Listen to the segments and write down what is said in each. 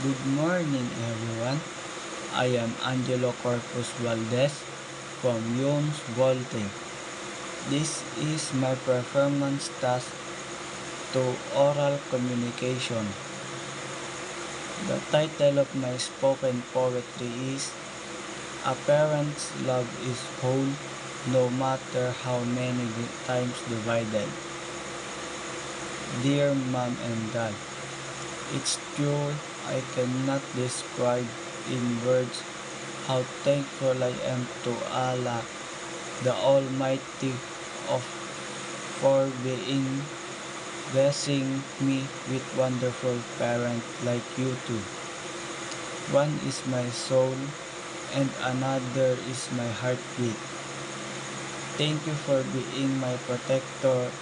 Good morning, everyone. I am Angelo Corpus Valdez from Yons Volte. This is my performance task to oral communication. The title of my spoken poetry is A Parent's Love is Whole, no matter how many times divided. Dear Mom and Dad, it's true I cannot describe in words how thankful I am to Allah, the Almighty, for being blessing me with wonderful parents like you two. One is my soul and another is my heartbeat. Thank you for being my protector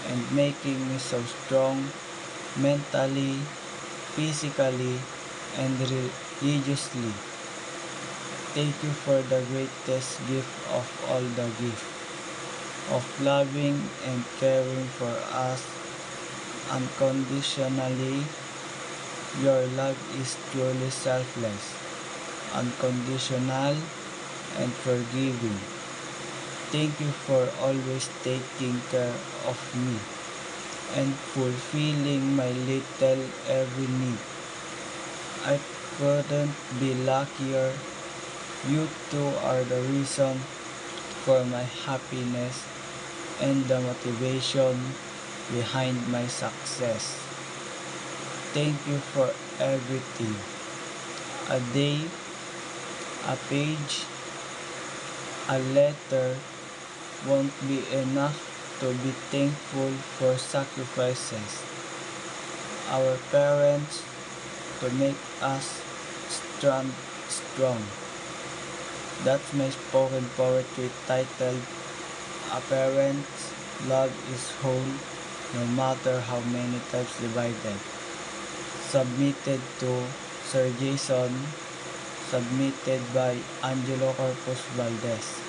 and making me so strong mentally, physically, and religiously. Thank you for the greatest gift of all the gifts, of loving and caring for us unconditionally. Your love is truly selfless, unconditional, and forgiving. Thank you for always taking care of me and fulfilling my little every need. I couldn't be luckier. You two are the reason for my happiness and the motivation behind my success. Thank you for everything. A day, a page, a letter won't be enough to be thankful for sacrifices. Our parents to make us strong. That's my spoken poetry titled A Parent's Love is Whole, no matter how many times divided. Submitted to Sir Jason, submitted by Angelo Corpus Valdez.